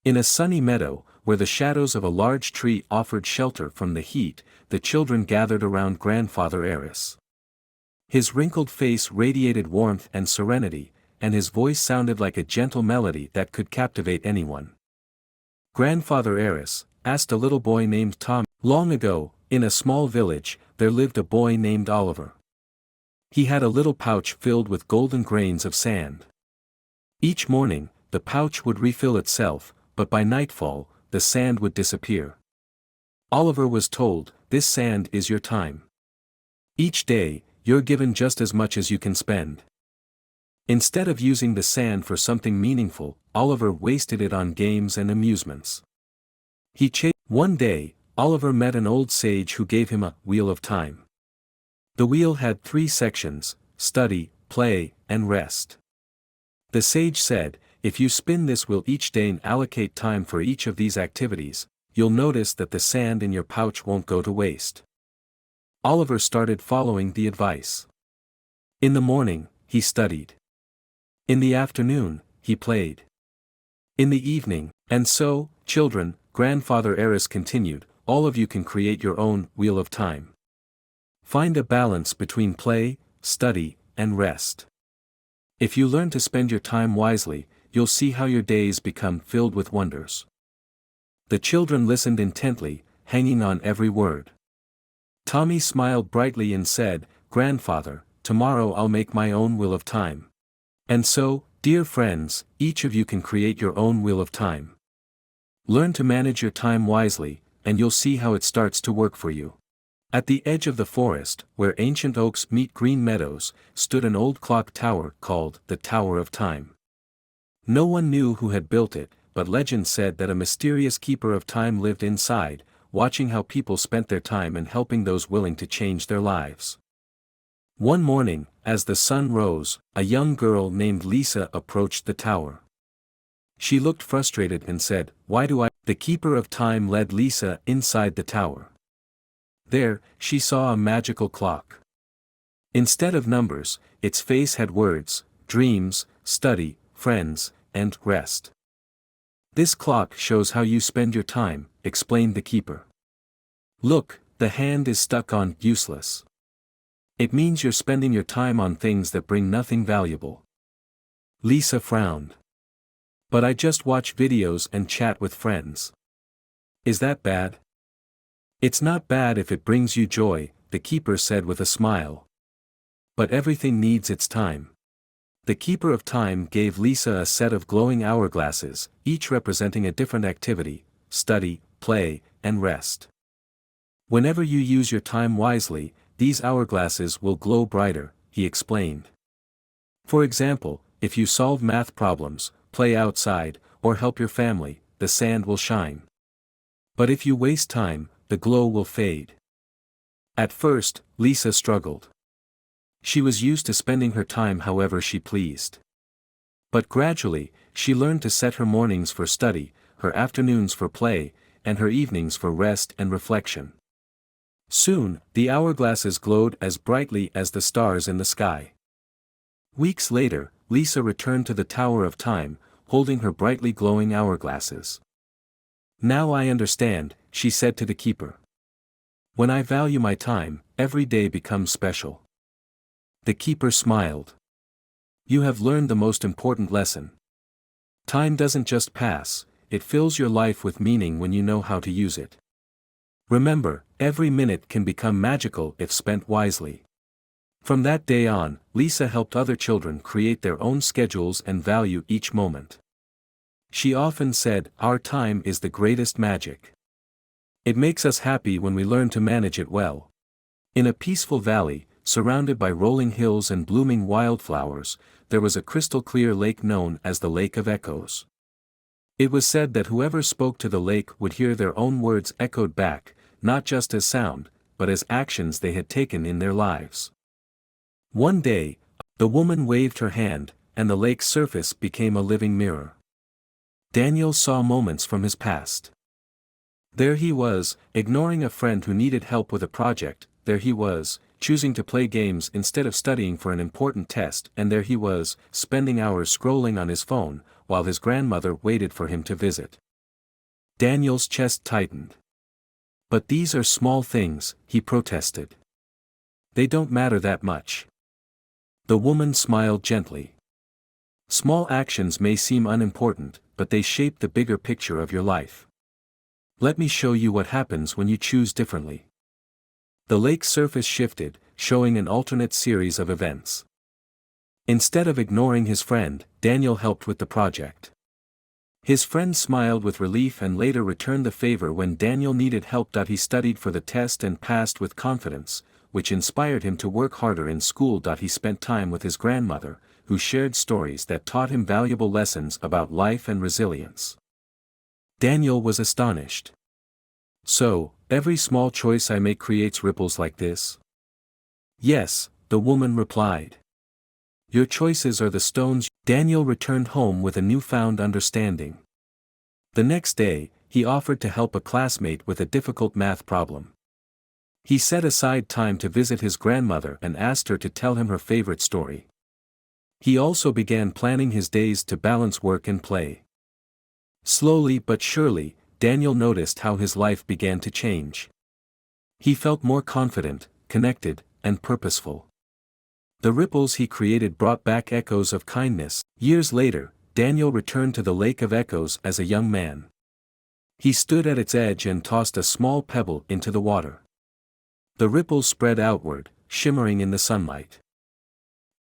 In a sunny meadow, where the shadows of a large tree offered shelter from the heat, the children gathered around Grandfather Eris. His wrinkled face radiated warmth and serenity, and his voice sounded like a gentle melody that could captivate anyone. "Grandfather Eris," asked a little boy named Tom. "Long ago, in a small village, there lived a boy named Oliver. He had a little pouch filled with golden grains of sand. Each morning, the pouch would refill itself, but by nightfall, the sand would disappear. Oliver was told, 'This sand is your time. Each day, you're given just as much as you can spend.' Instead of using the sand for something meaningful, Oliver wasted it on games and amusements. One day, Oliver met an old sage who gave him a wheel of time. The wheel had 3 sections: study, play, and rest. The sage said, 'If you spin this wheel each day and allocate time for each of these activities, you'll notice that the sand in your pouch won't go to waste.' Oliver started following the advice. In the morning, he studied. In the afternoon, he played. In the evening, and so, children, Grandfather Eris continued, all of you can create your own wheel of time. Find a balance between play, study, and rest. If you learn to spend your time wisely, you'll see how your days become filled with wonders." The children listened intently, hanging on every word. Tommy smiled brightly and said, "Grandfather, tomorrow I'll make my own wheel of time." And so, dear friends, each of you can create your own wheel of time. Learn to manage your time wisely, and you'll see how it starts to work for you. At the edge of the forest, where ancient oaks meet green meadows, stood an old clock tower called the Tower of Time. No one knew who had built it, but legend said that a mysterious keeper of time lived inside, watching how people spent their time and helping those willing to change their lives. One morning, as the sun rose, a young girl named Lisa approached the tower. She looked frustrated and said, "Why do I?" The keeper of time led Lisa inside the tower. There, she saw a magical clock. Instead of numbers, its face had words: dreams, study, friends, and rest. "This clock shows how you spend your time," explained the keeper. "Look, the hand is stuck on useless. It means you're spending your time on things that bring nothing valuable." Lisa frowned. "But I just watch videos and chat with friends. Is that bad?" "It's not bad if it brings you joy," the keeper said with a smile. "But everything needs its time." The keeper of time gave Lisa a set of glowing hourglasses, each representing a different activity: study, play, and rest. "Whenever you use your time wisely, these hourglasses will glow brighter," he explained. "For example, if you solve math problems, play outside, or help your family, the sand will shine. But if you waste time, the glow will fade." At first, Lisa struggled. She was used to spending her time however she pleased. But gradually, she learned to set her mornings for study, her afternoons for play, and her evenings for rest and reflection. Soon, the hourglasses glowed as brightly as the stars in the sky. Weeks later, Lisa returned to the Tower of Time, holding her brightly glowing hourglasses. "Now I understand," she said to the keeper. "When I value my time, every day becomes special." The keeper smiled. "You have learned the most important lesson. Time doesn't just pass, it fills your life with meaning when you know how to use it. Remember, every minute can become magical if spent wisely." From that day on, Lisa helped other children create their own schedules and value each moment. She often said, "Our time is the greatest magic. It makes us happy when we learn to manage it well." In a peaceful valley, surrounded by rolling hills and blooming wildflowers, there was a crystal-clear lake known as the Lake of Echoes. It was said that whoever spoke to the lake would hear their own words echoed back, not just as sound, but as actions they had taken in their lives. One day, the woman waved her hand, and the lake's surface became a living mirror. Daniel saw moments from his past. There he was, ignoring a friend who needed help with a project; there he was, choosing to play games instead of studying for an important test; and there he was, spending hours scrolling on his phone, while his grandmother waited for him to visit. Daniel's chest tightened. But these are small things, he protested. They don't matter that much. The woman smiled gently. Small actions may seem unimportant, but they shape the bigger picture of your life. Let me show you what happens when you choose differently. The lake's surface shifted, showing an alternate series of events. Instead of ignoring his friend, Daniel helped with the project. His friend smiled with relief and later returned the favor when Daniel needed help. He studied for the test and passed with confidence, which inspired him to work harder in school. He spent time with his grandmother, who shared stories that taught him valuable lessons about life and resilience. Daniel was astonished. So, every small choice I make creates ripples like this? Yes, the woman replied. Your choices are the stones. Daniel returned home with a newfound understanding. The next day, he offered to help a classmate with a difficult math problem. He set aside time to visit his grandmother and asked her to tell him her favorite story. He also began planning his days to balance work and play. Slowly but surely, Daniel noticed how his life began to change. He felt more confident, connected, and purposeful. The ripples he created brought back echoes of kindness. Years later, Daniel returned to the Lake of Echoes as a young man. He stood at its edge and tossed a small pebble into the water. The ripples spread outward, shimmering in the sunlight.